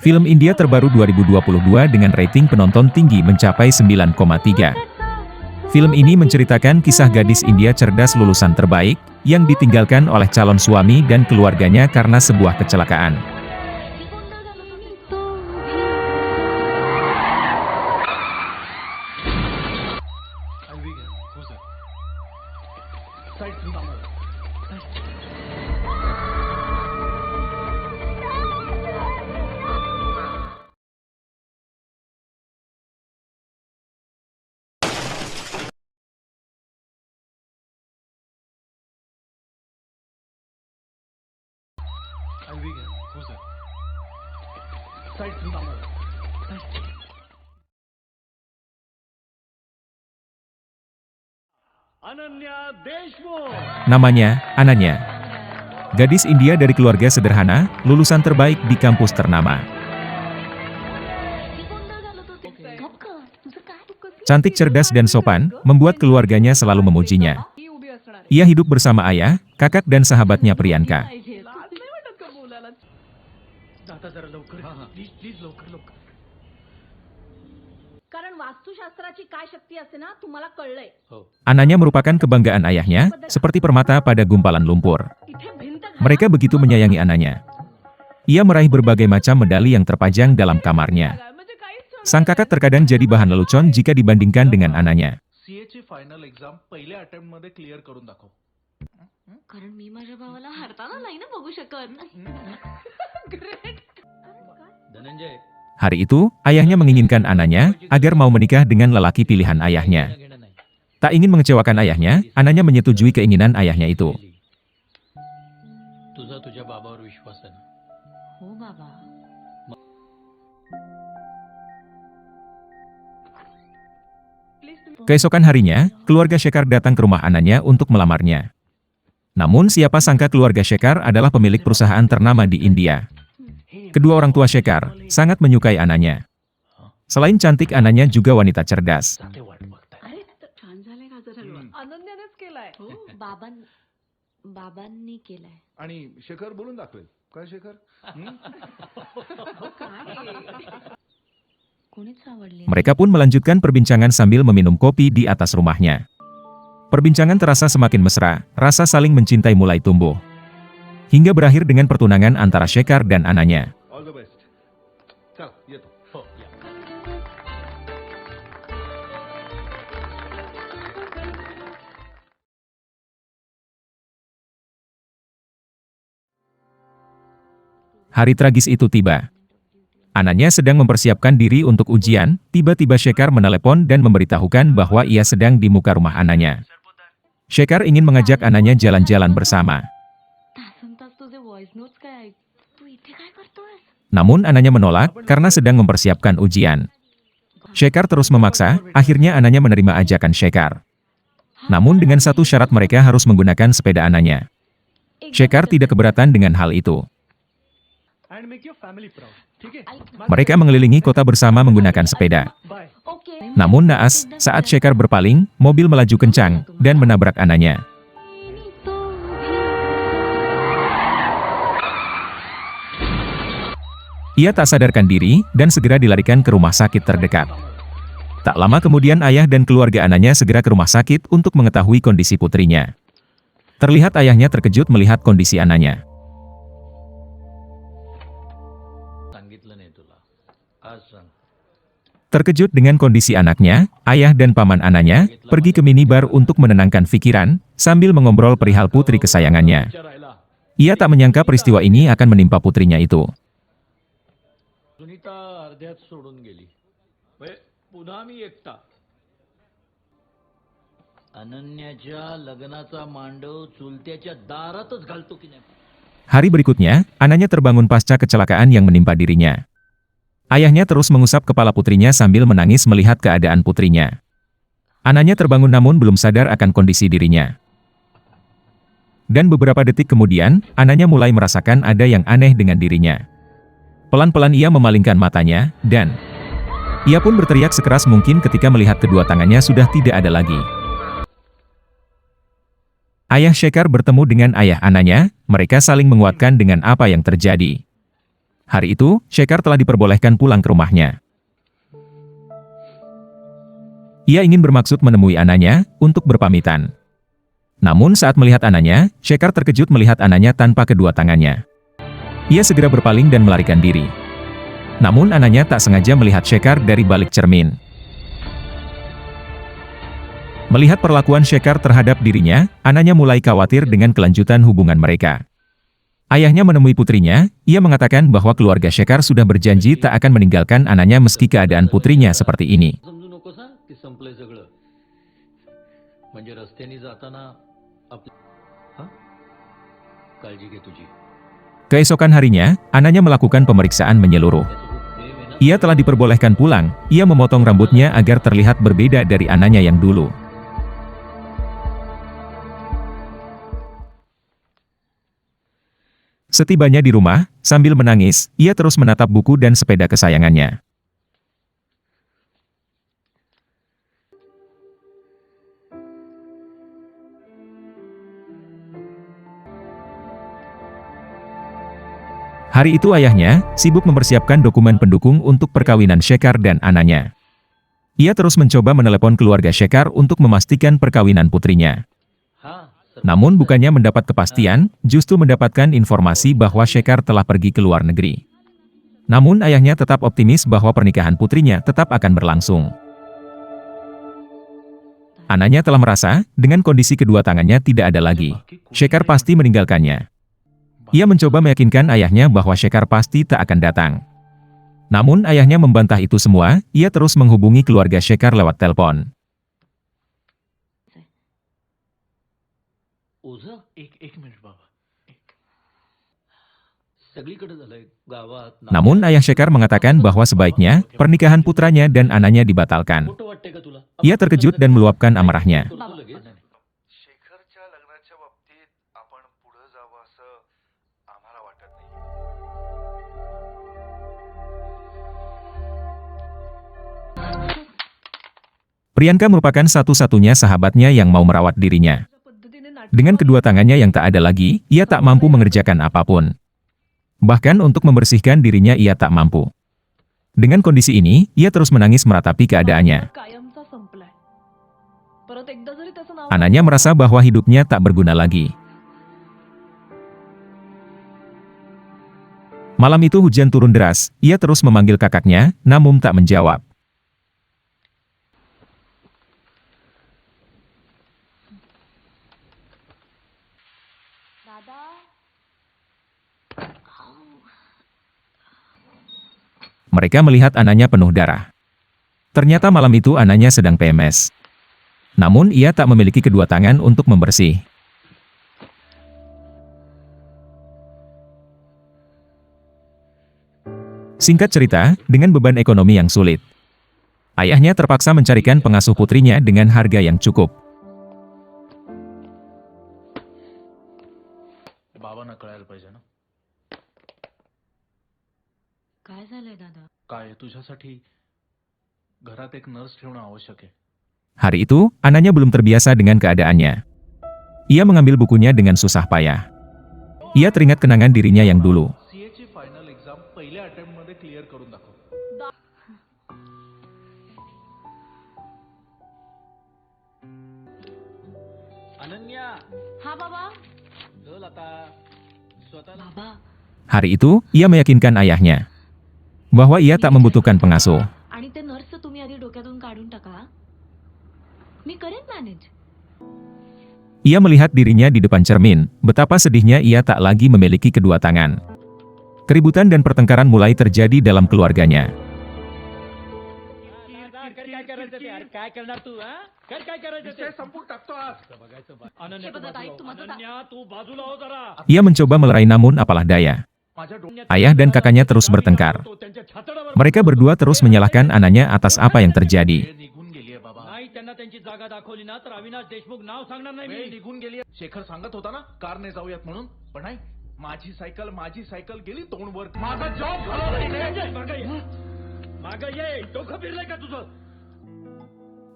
Film India terbaru 2022 dengan rating penonton tinggi mencapai 9,3. Film ini menceritakan kisah gadis India cerdas lulusan terbaik, yang ditinggalkan oleh calon suami dan keluarganya karena sebuah kecelakaan. Namanya, Ananya. Gadis India dari keluarga sederhana, lulusan terbaik di kampus ternama. Cantik, cerdas dan sopan, membuat keluarganya selalu memujinya. Ia hidup bersama ayah, kakak dan sahabatnya Priyanka. Ananya merupakan kebanggaan ayahnya, seperti permata pada gumpalan lumpur. Mereka begitu menyayangi Ananya. Ia meraih berbagai macam medali yang terpajang dalam kamarnya. Sang kakak terkadang jadi bahan lelucon jika dibandingkan dengan Ananya. Hari itu, ayahnya menginginkan Ananya agar mau menikah dengan lelaki pilihan ayahnya. Tak ingin mengecewakan ayahnya, Ananya menyetujui keinginan ayahnya itu. Keesokan harinya, keluarga Shekhar datang ke rumah Ananya untuk melamarnya. Namun siapa sangka keluarga Shekhar adalah pemilik perusahaan ternama di India. Kedua orang tua Shekhar sangat menyukai Ananya. Selain cantik, Ananya juga wanita cerdas. Mereka pun melanjutkan perbincangan sambil meminum kopi di atas rumahnya. Perbincangan terasa semakin mesra, rasa saling mencintai mulai tumbuh. Hingga berakhir dengan pertunangan antara Shekhar dan Ananya. Hari tragis itu tiba. Ananya sedang mempersiapkan diri untuk ujian, tiba-tiba Shekhar menelepon dan memberitahukan bahwa ia sedang di muka rumah Ananya. Shekhar ingin mengajak Ananya jalan-jalan bersama. Namun Ananya menolak karena sedang mempersiapkan ujian. Shekhar terus memaksa, akhirnya Ananya menerima ajakan Shekhar. Namun dengan satu syarat, mereka harus menggunakan sepeda Ananya. Shekhar tidak keberatan dengan hal itu. Mereka mengelilingi kota bersama menggunakan sepeda. Namun naas, saat Shekhar berpaling, mobil melaju kencang dan menabrak Ananya. Ia tak sadarkan diri dan segera dilarikan ke rumah sakit terdekat. Tak lama kemudian ayah dan keluarga Ananya segera ke rumah sakit untuk mengetahui kondisi putrinya. Terlihat ayahnya terkejut melihat kondisi Ananya. Terkejut dengan kondisi anaknya, ayah dan paman Ananya pergi ke minibar untuk menenangkan pikiran, sambil mengobrol perihal putri kesayangannya. Ia tak menyangka peristiwa ini akan menimpa putrinya itu. Hari berikutnya, Ananya terbangun pasca kecelakaan yang menimpa dirinya. Ayahnya terus mengusap kepala putrinya sambil menangis melihat keadaan putrinya. Ananya terbangun namun belum sadar akan kondisi dirinya. Dan beberapa detik kemudian, Ananya mulai merasakan ada yang aneh dengan dirinya. Pelan-pelan ia memalingkan matanya, dan ia pun berteriak sekeras mungkin ketika melihat kedua tangannya sudah tidak ada lagi. Ayah Shekhar bertemu dengan ayah Ananya, mereka saling menguatkan dengan apa yang terjadi. Hari itu, Shekhar telah diperbolehkan pulang ke rumahnya. Ia ingin bermaksud menemui Ananya, untuk berpamitan. Namun saat melihat Ananya, Shekhar terkejut melihat Ananya tanpa kedua tangannya. Ia segera berpaling dan melarikan diri. Namun Ananya tak sengaja melihat Shekhar dari balik cermin. Melihat perlakuan Shekhar terhadap dirinya, Ananya mulai khawatir dengan kelanjutan hubungan mereka. Ayahnya menemui putrinya, ia mengatakan bahwa keluarga Shekhar sudah berjanji tak akan meninggalkan Ananya meski keadaan putrinya seperti ini. Keesokan harinya, Ananya melakukan pemeriksaan menyeluruh. Ia telah diperbolehkan pulang, ia memotong rambutnya agar terlihat berbeda dari Ananya yang dulu. Setibanya di rumah, sambil menangis, ia terus menatap buku dan sepeda kesayangannya. Hari itu ayahnya sibuk mempersiapkan dokumen pendukung untuk perkawinan Shekhar dan Ananya. Ia terus mencoba menelepon keluarga Shekhar untuk memastikan perkawinan putrinya. Namun bukannya mendapat kepastian, justru mendapatkan informasi bahwa Shekhar telah pergi ke luar negeri. Namun ayahnya tetap optimis bahwa pernikahan putrinya tetap akan berlangsung. Ananya telah merasa, dengan kondisi kedua tangannya tidak ada lagi, Shekhar pasti meninggalkannya. Ia mencoba meyakinkan ayahnya bahwa Shekhar pasti tak akan datang. Namun ayahnya membantah itu semua, ia terus menghubungi keluarga Shekhar lewat telepon. Namun ayah Shekhar mengatakan bahwa sebaiknya pernikahan putranya dan Ananya dibatalkan. Ia terkejut dan meluapkan amarahnya. Priyanka merupakan satu-satunya sahabatnya yang mau merawat dirinya. Dengan kedua tangannya yang tak ada lagi, ia tak mampu mengerjakan apapun. Bahkan untuk membersihkan dirinya ia tak mampu. Dengan kondisi ini, ia terus menangis meratapi keadaannya. Ananya merasa bahwa hidupnya tak berguna lagi. Malam itu hujan turun deras, ia terus memanggil kakaknya, namun tak menjawab. Mereka melihat Ananya penuh darah. Ternyata malam itu Ananya sedang PMS. Namun ia tak memiliki kedua tangan untuk membersih. Singkat cerita, dengan beban ekonomi yang sulit, ayahnya terpaksa mencarikan pengasuh putrinya dengan harga yang cukup. Hari itu, Ananya belum terbiasa dengan keadaannya. Ia mengambil bukunya dengan susah payah. Ia teringat kenangan dirinya yang dulu. Hari itu, ia meyakinkan ayahnya bahwa ia tak membutuhkan pengasuh. Ia melihat dirinya di depan cermin, betapa sedihnya ia tak lagi memiliki kedua tangan. Keributan dan pertengkaran mulai terjadi dalam keluarganya. Ia mencoba melerai namun apalah daya. Ayah dan kakaknya terus bertengkar. Mereka berdua terus menyalahkan Ananya atas apa yang terjadi.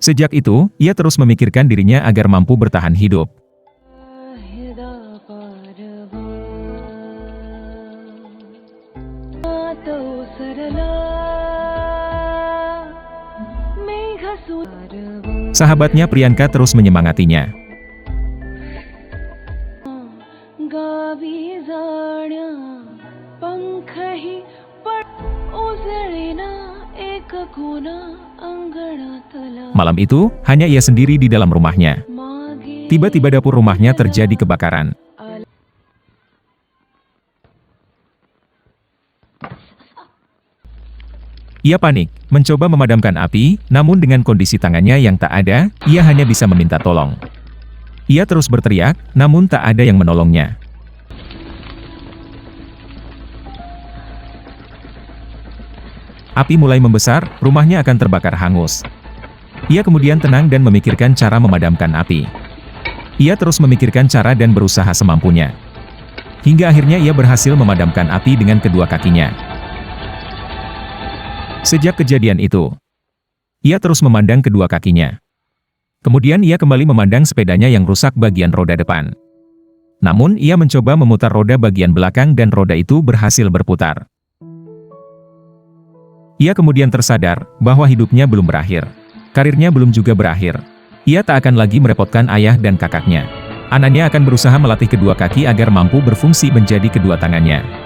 Sejak itu, ia terus memikirkan dirinya agar mampu bertahan hidup. Sahabatnya Priyanka terus menyemangatinya. Malam itu, hanya ia sendiri di dalam rumahnya. Tiba-tiba dapur rumahnya terjadi kebakaran. Ia panik, mencoba memadamkan api, namun dengan kondisi tangannya yang tak ada, ia hanya bisa meminta tolong. Ia terus berteriak, namun tak ada yang menolongnya. Api mulai membesar, rumahnya akan terbakar hangus. Ia kemudian tenang dan memikirkan cara memadamkan api. Ia terus memikirkan cara dan berusaha semampunya. Hingga akhirnya ia berhasil memadamkan api dengan kedua kakinya. Sejak kejadian itu, ia terus memandang kedua kakinya. Kemudian ia kembali memandang sepedanya yang rusak bagian roda depan. Namun ia mencoba memutar roda bagian belakang dan roda itu berhasil berputar. Ia kemudian tersadar bahwa hidupnya belum berakhir. Karirnya belum juga berakhir. Ia tak akan lagi merepotkan ayah dan kakaknya. Ananya akan berusaha melatih kedua kaki agar mampu berfungsi menjadi kedua tangannya.